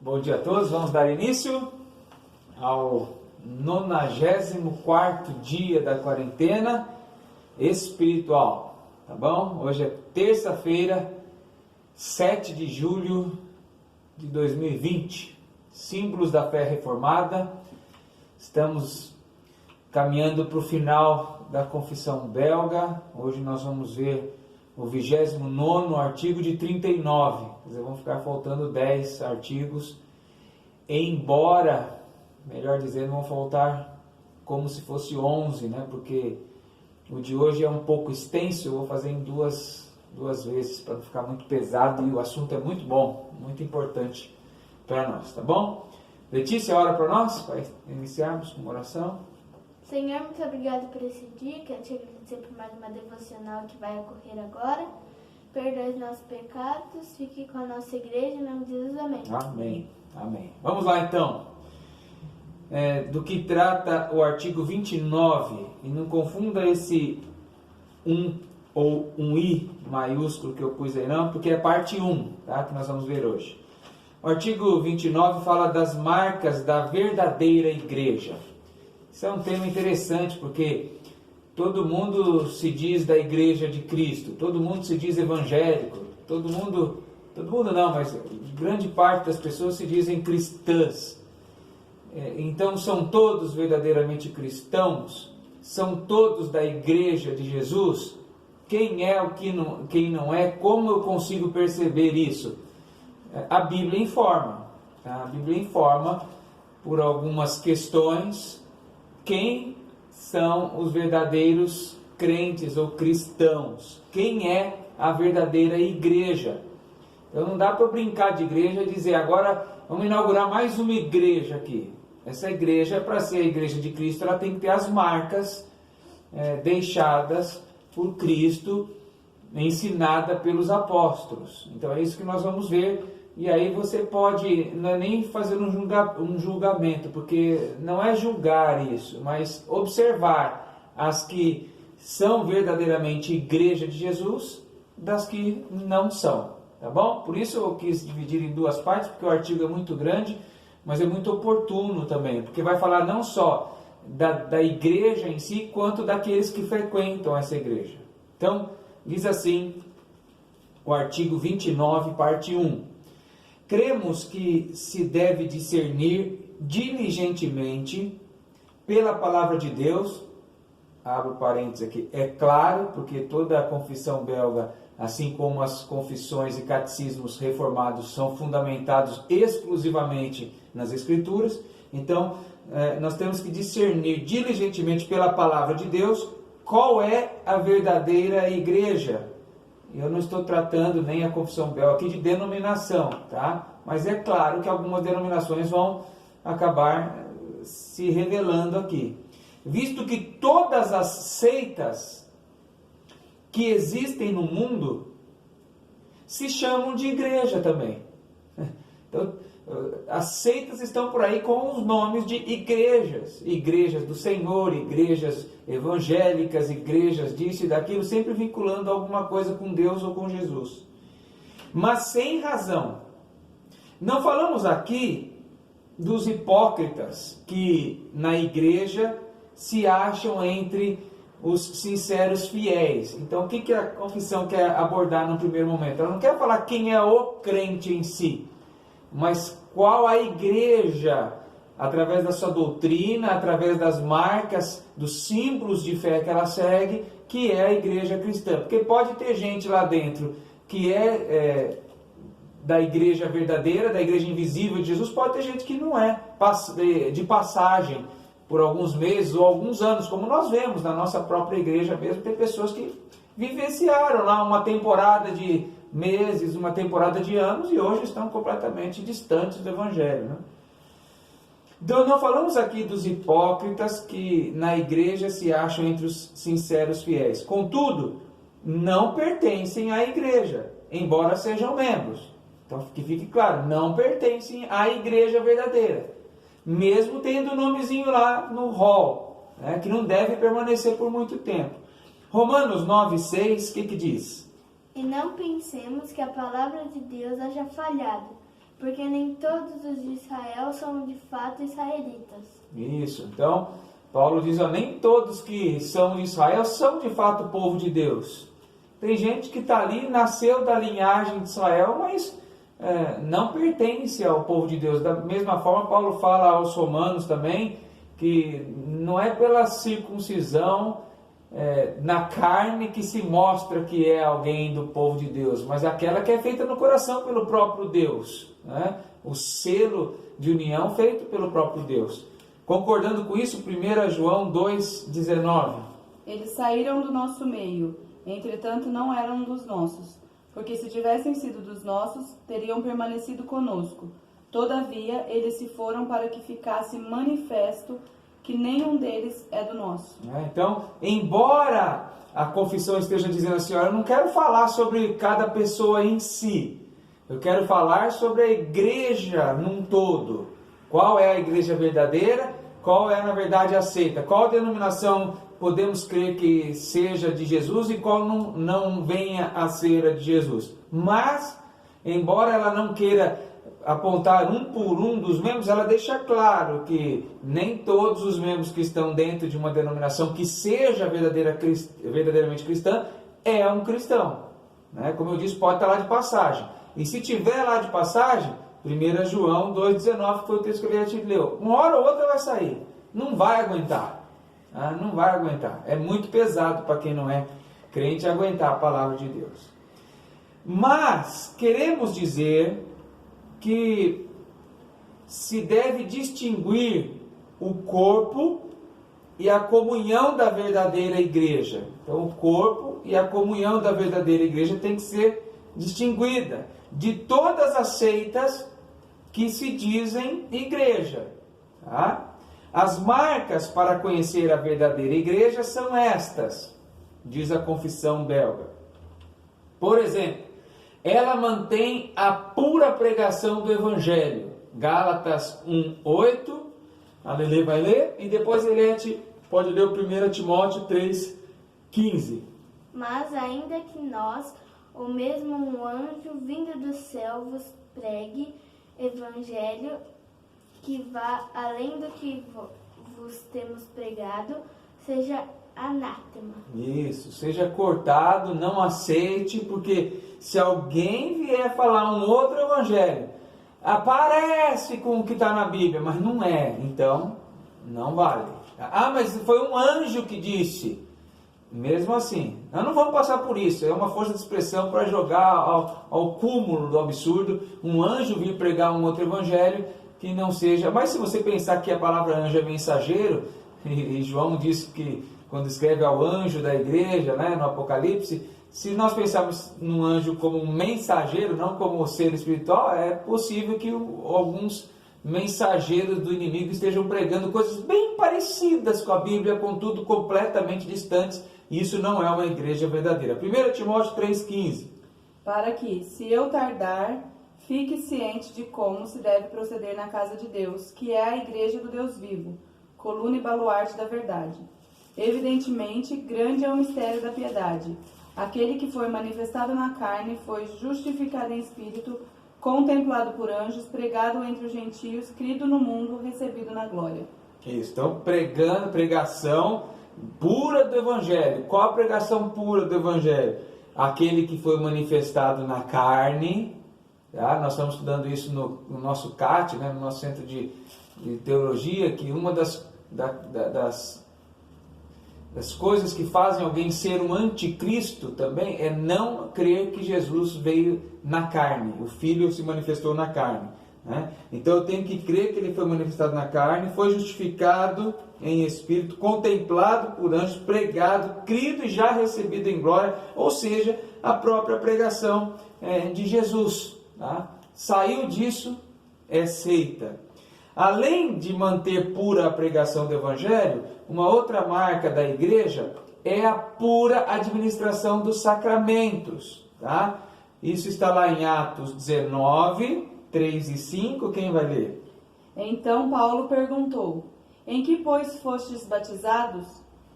Bom dia a todos, vamos dar início ao 94º dia da quarentena espiritual, tá bom? Hoje é terça-feira, 7 de julho de 2020, símbolos da fé reformada. Estamos caminhando para o final da confissão belga. Hoje nós vamos ver o 29º artigo de 39, quer dizer, vão ficar faltando 10 artigos, embora, melhor dizendo, vão faltar como se fosse 11, né? Porque o de hoje é um pouco extenso, eu vou fazer em duas vezes, para não ficar muito pesado, e o assunto é muito bom, muito importante para nós, tá bom? Letícia, ora para nós, para iniciarmos com uma oração. Senhor, muito obrigado por esse dia, quero te agradecer por mais uma devocional que vai ocorrer agora. Perdoe os nossos pecados, fique com a nossa igreja, em nome de Jesus, amém. Amém, amém. Vamos lá então, do que trata o artigo 29, e não confunda esse 1 ou um I maiúsculo que eu pus aí não, porque é parte 1, tá? Que nós vamos ver hoje. O artigo 29 fala das marcas da verdadeira igreja. Isso é um tema interessante, porque todo mundo se diz da igreja de Cristo, todo mundo se diz evangélico, todo mundo não, mas grande parte das pessoas se dizem cristãs. Então são todos verdadeiramente cristãos? São todos da igreja de Jesus? Quem é o quem não é? Como eu consigo perceber isso? A Bíblia informa, tá? A Bíblia informa por algumas questões quem são os verdadeiros crentes ou cristãos, quem é a verdadeira igreja. Então não dá para brincar de igreja e dizer agora vamos inaugurar mais uma igreja aqui. Essa igreja, para ser a igreja de Cristo, ela tem que ter as marcas deixadas por Cristo, ensinada pelos apóstolos. Então é isso que nós vamos ver. E aí você pode, não é nem fazer um julgamento, porque não é julgar isso, mas observar as que são verdadeiramente igreja de Jesus, das que não são, tá bom? Por isso eu quis dividir em duas partes, porque o artigo é muito grande, mas é muito oportuno também, porque vai falar não só da igreja em si, quanto daqueles que frequentam essa igreja. Então, diz assim o artigo 29, parte 1. Cremos que se deve discernir diligentemente pela palavra de Deus, abro parênteses aqui, é claro, porque toda a confissão belga, assim como as confissões e catecismos reformados, são fundamentados exclusivamente nas Escrituras. Então, nós temos que discernir diligentemente pela palavra de Deus qual é a verdadeira igreja. Eu não estou tratando nem a confissão belga aqui de denominação, tá? Mas é claro que algumas denominações vão acabar se revelando aqui. Visto que todas as seitas que existem no mundo se chamam de igreja também. Então, as seitas estão por aí com os nomes de igrejas. Igrejas do Senhor, igrejas evangélicas, igrejas disso e daquilo, sempre vinculando alguma coisa com Deus ou com Jesus. Mas sem razão. Não falamos aqui dos hipócritas que na igreja se acham entre os sinceros fiéis. Então o que a confissão quer abordar no primeiro momento? Ela não quer falar quem é o crente em si, mas qual a igreja, através da sua doutrina, através das marcas, dos símbolos de fé que ela segue, que é a igreja cristã. Porque pode ter gente lá dentro que é da igreja verdadeira, da igreja invisível de Jesus, pode ter gente que não é, de passagem por alguns meses ou alguns anos, como nós vemos na nossa própria igreja mesmo. Tem pessoas que vivenciaram lá uma temporada de meses, uma temporada de anos, e hoje estão completamente distantes do evangelho, né? Então não falamos aqui dos hipócritas que na igreja se acham entre os sinceros fiéis. Contudo, não pertencem à igreja, embora sejam membros. Então que fique claro, não pertencem à igreja verdadeira, mesmo tendo o nomezinho lá no hall, né, que não deve permanecer por muito tempo. Romanos 9,6, o que diz? E não pensemos que a palavra de Deus haja falhado, porque nem todos os de Israel são de fato israelitas. Isso, então Paulo diz, ó, nem todos que são de Israel são de fato o povo de Deus. Tem gente que está ali, nasceu da linhagem de Israel, mas não pertence ao povo de Deus. Da mesma forma, Paulo fala aos romanos também, que não é pela circuncisão na carne que se mostra que é alguém do povo de Deus, mas aquela que é feita no coração pelo próprio Deus, né? O selo de união feito pelo próprio Deus. Concordando com isso, 1 João 2,19. Eles saíram do nosso meio, entretanto não eram dos nossos, porque se tivessem sido dos nossos, teriam permanecido conosco. Todavia, eles se foram para que ficasse manifesto que nenhum deles é do nosso. Então, embora a confissão esteja dizendo assim, eu não quero falar sobre cada pessoa em si, eu quero falar sobre a igreja num todo. Qual é a igreja verdadeira? Qual é, na verdade, aceita? Qual denominação podemos crer que seja de Jesus e qual não venha a ser a de Jesus? Mas, embora ela não queira apontar um por um dos membros, ela deixa claro que nem todos os membros que estão dentro de uma denominação que seja verdadeiramente cristã é um cristão, né? Como eu disse, pode estar lá de passagem. E se tiver lá de passagem, 1 João 2,19, que foi o texto que a gente leu, uma hora ou outra vai sair, não vai aguentar, não vai aguentar. É muito pesado para quem não é crente aguentar a palavra de Deus. Mas queremos dizer que se deve distinguir o corpo e a comunhão da verdadeira igreja. Então, o corpo e a comunhão da verdadeira igreja tem que ser distinguida de todas as seitas que se dizem igreja. Tá? As marcas para conhecer a verdadeira igreja são estas, diz a confissão belga. Por exemplo, ela mantém a pura pregação do Evangelho. Gálatas 1:8. A Lelê vai ler e depois a Eliette pode ler o 1 Timóteo 3:15. Mas ainda que nós, ou mesmo um anjo vindo do céu, vos pregue Evangelho que vá além do que vos temos pregado, seja anátema. Isso, seja cortado, não aceite, porque se alguém vier falar um outro evangelho, aparece com o que está na Bíblia, mas não é, então não vale. Mas foi um anjo que disse. Mesmo assim, nós não vamos passar por isso, é uma força de expressão para jogar ao cúmulo do absurdo, um anjo vir pregar um outro evangelho que não seja. Mas se você pensar que a palavra anjo é mensageiro, e João disse que quando escreve ao anjo da igreja, né, no Apocalipse, se nós pensarmos num anjo como um mensageiro, não como um ser espiritual, é possível que alguns mensageiros do inimigo estejam pregando coisas bem parecidas com a Bíblia, contudo completamente distantes, e isso não é uma igreja verdadeira. 1 Timóteo 3,15. Para que, se eu tardar, fique ciente de como se deve proceder na casa de Deus, que é a igreja do Deus vivo, coluna e baluarte da verdade. Evidentemente, grande é o mistério da piedade. Aquele que foi manifestado na carne foi justificado em espírito, contemplado por anjos, pregado entre os gentios, crido no mundo, recebido na glória. Isso, então pregação pura do Evangelho. Qual a pregação pura do Evangelho? Aquele que foi manifestado na carne. Tá? Nós estamos estudando isso no nosso CAT, né? No nosso Centro de Teologia, que uma das coisas que fazem alguém ser um anticristo também é não crer que Jesus veio na carne, o Filho se manifestou na carne, né? Então eu tenho que crer que ele foi manifestado na carne, foi justificado em espírito, contemplado por anjos, pregado, crido e já recebido em glória, ou seja, a própria pregação de Jesus. Tá? Saiu disso, é seita. Além de manter pura a pregação do Evangelho, uma outra marca da igreja é a pura administração dos sacramentos. Tá? Isso está lá em Atos 19, 3 e 5. Quem vai ler? Então Paulo perguntou: em que, pois, fostes batizados?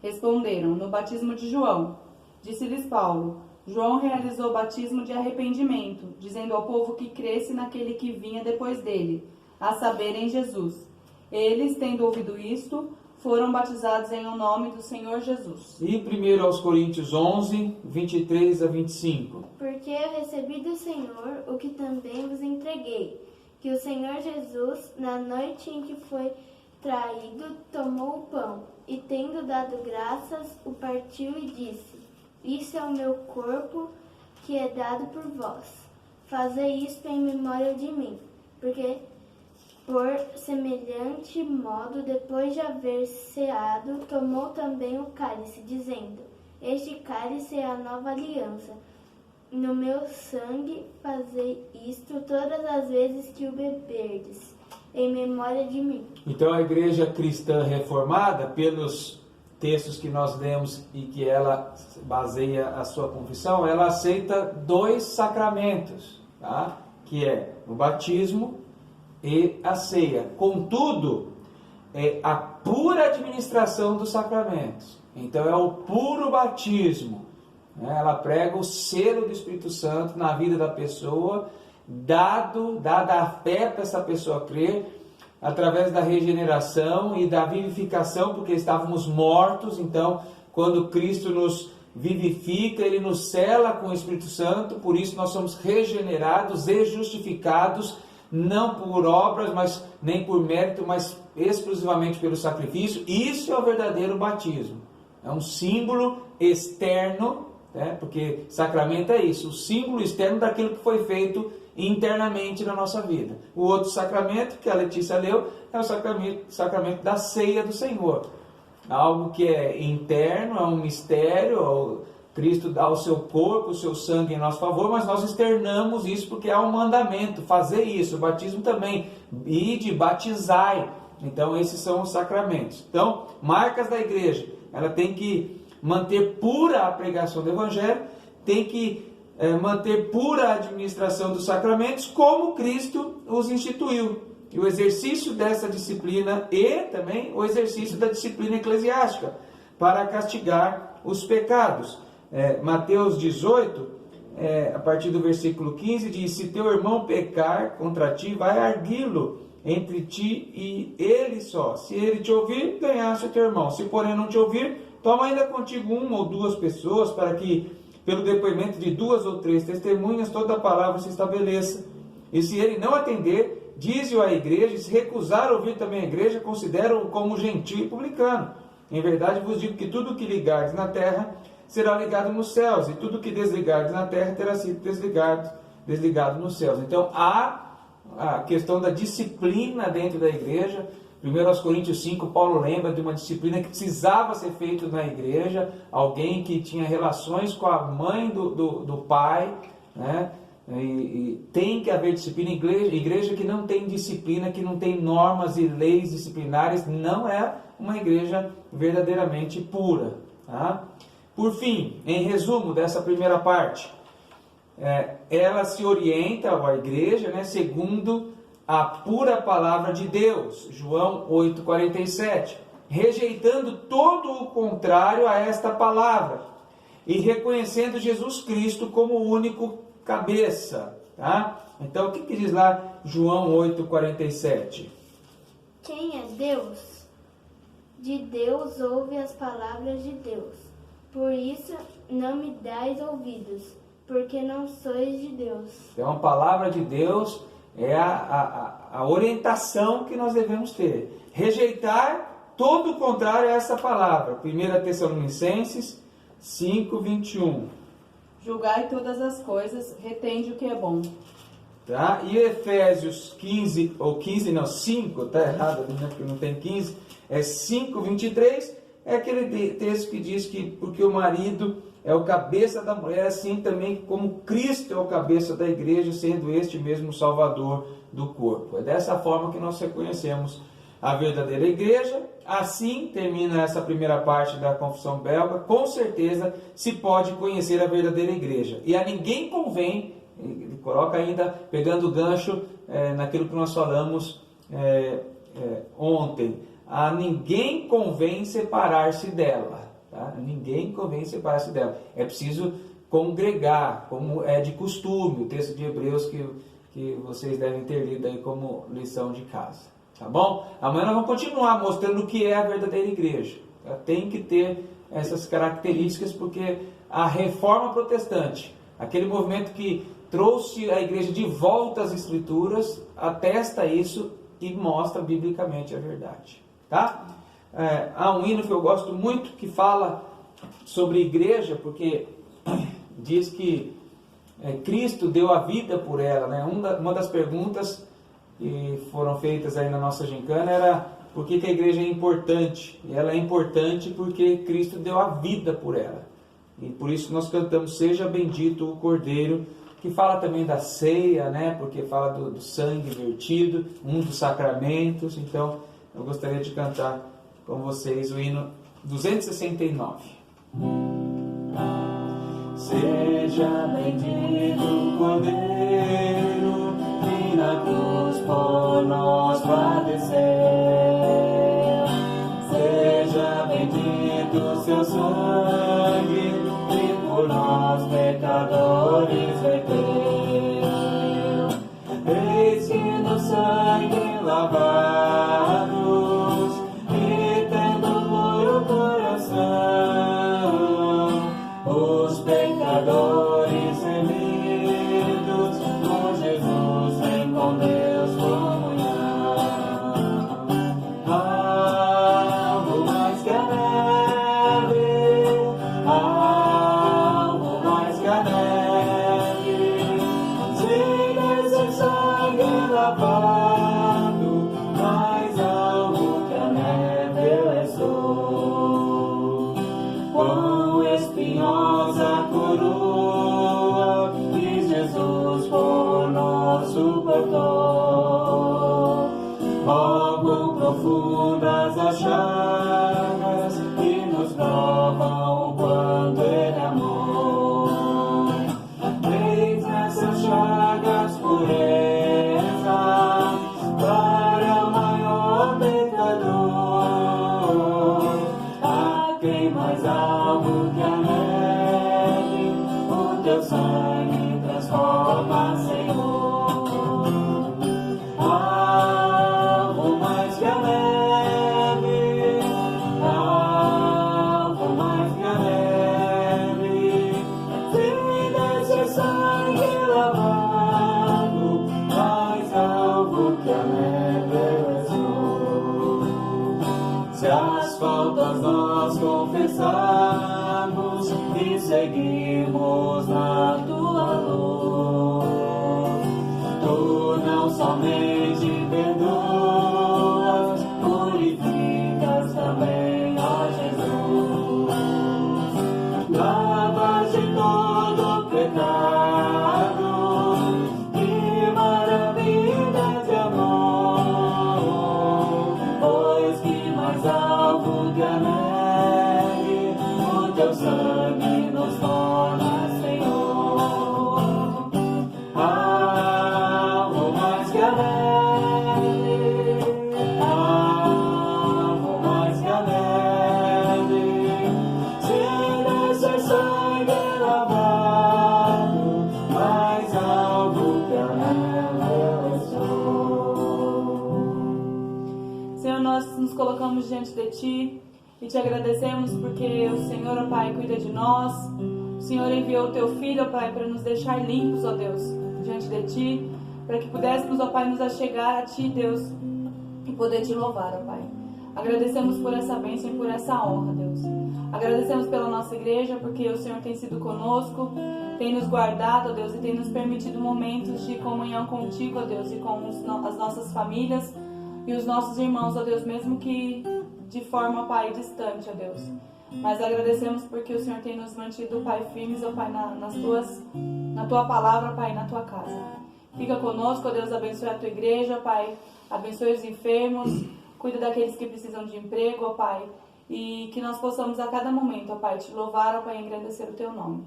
Responderam: no batismo de João. Disse-lhes Paulo: João realizou o batismo de arrependimento, dizendo ao povo que cresce naquele que vinha depois dele, a saber, em Jesus. Eles, tendo ouvido isto, foram batizados em o nome do Senhor Jesus. E 1 aos Coríntios 11, 23 a 25. Porque eu recebi do Senhor o que também vos entreguei, que o Senhor Jesus, na noite em que foi traído, tomou o pão, e tendo dado graças, o partiu e disse: Isso é o meu corpo, que é dado por vós. Fazei isto em memória de mim, porque por semelhante modo, depois de haver ceado, tomou também o cálice, dizendo: Este cálice é a nova aliança. No meu sangue fazei isto todas as vezes que o beberdes, em memória de mim. Então a igreja cristã reformada, pelos textos que nós lemos e que ela baseia a sua confissão, ela aceita 2 sacramentos, tá? Que é o batismo e a ceia. Contudo, é a pura administração dos sacramentos. Então é o puro batismo. Ela prega o selo do Espírito Santo na vida da pessoa, dada a fé para essa pessoa crer, através da regeneração e da vivificação, porque estávamos mortos. Então, quando Cristo nos vivifica, Ele nos sela com o Espírito Santo, por isso nós somos regenerados e justificados, não por obras, mas nem por mérito, mas exclusivamente pelo sacrifício. Isso é o verdadeiro batismo. É um símbolo externo, porque sacramento é isso, o símbolo externo daquilo que foi feito internamente na nossa vida. O outro sacramento, que a Letícia leu, é o sacramento da ceia do Senhor. Algo que é interno, é um mistério, Cristo dá o seu corpo, o seu sangue em nosso favor, mas nós externamos isso porque há um mandamento, fazer isso. O batismo também, ide, batizai. Então esses são os sacramentos. Então, marcas da igreja, ela tem que manter pura a pregação do Evangelho, tem que manter pura a administração dos sacramentos, como Cristo os instituiu. E o exercício dessa disciplina e também o exercício da disciplina eclesiástica, para castigar os pecados. Mateus 18, a partir do versículo 15, diz: Se teu irmão pecar contra ti, vai arguí-lo entre ti e ele só. Se ele te ouvir, ganhaste o teu irmão. Se porém não te ouvir, toma ainda contigo 1 ou 2 pessoas, para que, pelo depoimento de 2 ou 3 testemunhas, toda a palavra se estabeleça. E se ele não atender, dize-o à igreja, e se recusar a ouvir também a igreja, considera-o como gentio e publicano. Em verdade vos digo que tudo o que ligardes na terra será ligado nos céus, e tudo o que desligardes na terra terá sido desligado nos céus. Então há a questão da disciplina dentro da igreja. 1 Coríntios 5, Paulo lembra de uma disciplina que precisava ser feita na igreja, alguém que tinha relações com a mãe do pai, né? E tem que haver disciplina. Igreja que não tem disciplina, que não tem normas e leis disciplinares, não é uma igreja verdadeiramente pura, tá? Por fim, em resumo dessa primeira parte, ela se orienta à igreja, né, segundo a pura palavra de Deus, João 8,47, rejeitando todo o contrário a esta palavra e reconhecendo Jesus Cristo como o único cabeça, tá? Então o que diz lá João 8,47? Quem é Deus? De Deus ouve as palavras de Deus. Por isso não me dais ouvidos, porque não sois de Deus. Então a palavra de Deus é a orientação que nós devemos ter. Rejeitar todo o contrário a essa palavra. 1 Tessalonicenses 5:21. Julgai todas as coisas, retende o que é bom. Tá? E Efésios 5, tá errado, né? Porque não tem 15, é 5:23, é aquele texto que diz que porque o marido é o cabeça da mulher, assim também como Cristo é o cabeça da igreja, sendo este mesmo Salvador do corpo. É dessa forma que nós reconhecemos a verdadeira igreja. Assim termina essa primeira parte da confissão belga. Com certeza se pode conhecer a verdadeira igreja. E a ninguém convém, ele coloca ainda, pegando o gancho naquilo que nós falamos ontem, a ninguém convém separar-se dela. Tá? Ninguém convém separar-se dela. É preciso congregar, como é de costume, o texto de Hebreus que vocês devem ter lido aí como lição de casa, tá bom? Amanhã nós vamos continuar mostrando o que é a verdadeira igreja. Ela tem que ter essas características, porque a reforma protestante, aquele movimento que trouxe a igreja de volta às escrituras, atesta isso e mostra biblicamente a verdade, tá? Há um hino que eu gosto muito que fala sobre igreja, porque diz que Cristo deu a vida por ela, né? Uma das perguntas que foram feitas aí na nossa gincana era por que a igreja é importante. E ela é importante porque Cristo deu a vida por ela. E por isso nós cantamos Seja Bendito o Cordeiro, que fala também da ceia, né? Porque fala do sangue vertido, um dos sacramentos. Então eu gostaria de cantar com vocês o hino 269. Seja bendito o Cordeiro, que na cruz por nós padeceu. Seja bendito seu sangue, que por nós pecadores verteu. Eis que no sangue lavados e tendo puro coração, os pecadores remidos, com Jesus vem com Deus comunhão. Algo mais que a neve, algo mais que a neve, se desse sangue lavado, mais algo que a neve eu sou. Quão espinhosa coroa que Jesus por nós suportou. Oh, quão profundas as chagas que nos provam o quanto Ele amou. Eis nessas chagas pureza para o maior pecador. A quem mais algo que a neve, o teu sangue transforma, Senhor. Algo mais que a neve, algo mais que a neve, se desse sangue lavado, mais algo que a neve eu sou. Se as faltas nós confessarmos e seguirmos na tua luz, tu não somente perdoas, purificas também, ó Jesus. Lavas de todo pecado, que maravilha de amor, pois que mais algo que a neve, o teu sangue nos torna, Senhor. Algo mais que a neve, algo mais que a neve, se desse sangue lavado, mais algo que a neve eu sou. Senhor, nós nos colocamos diante de Ti e Te agradecemos porque o Senhor, ó Pai, cuida de nós. O Senhor enviou o Teu Filho, ó Pai, para nos deixar limpos, ó Deus, diante de Ti, para que pudéssemos, ó Pai, nos achegar a Ti, Deus, e poder Te louvar, ó Pai. Agradecemos por essa bênção e por essa honra, Deus. Agradecemos pela nossa igreja, porque o Senhor tem sido conosco, tem nos guardado, ó Deus, e tem nos permitido momentos de comunhão contigo, ó Deus, e com as nossas famílias e os nossos irmãos, ó Deus, mesmo que de forma, Pai, distante, ó Deus. Mas agradecemos porque o Senhor tem nos mantido, Pai, firmes, ó Pai, na Tua palavra, Pai, na Tua casa. Fica conosco, ó Deus, abençoe a Tua igreja, Pai, abençoe os enfermos, cuida daqueles que precisam de emprego, ó Pai, e que nós possamos a cada momento, ó Pai, Te louvar, ó Pai, e engrandecer o Teu nome.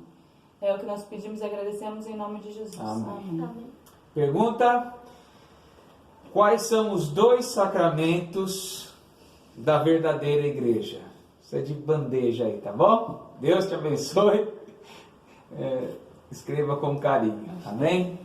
É o que nós pedimos e agradecemos em nome de Jesus. Amém. Amém. Pergunta: quais são os 2 sacramentos da verdadeira igreja? Isso é de bandeja aí, tá bom? Deus te abençoe. escreva com carinho. Amém?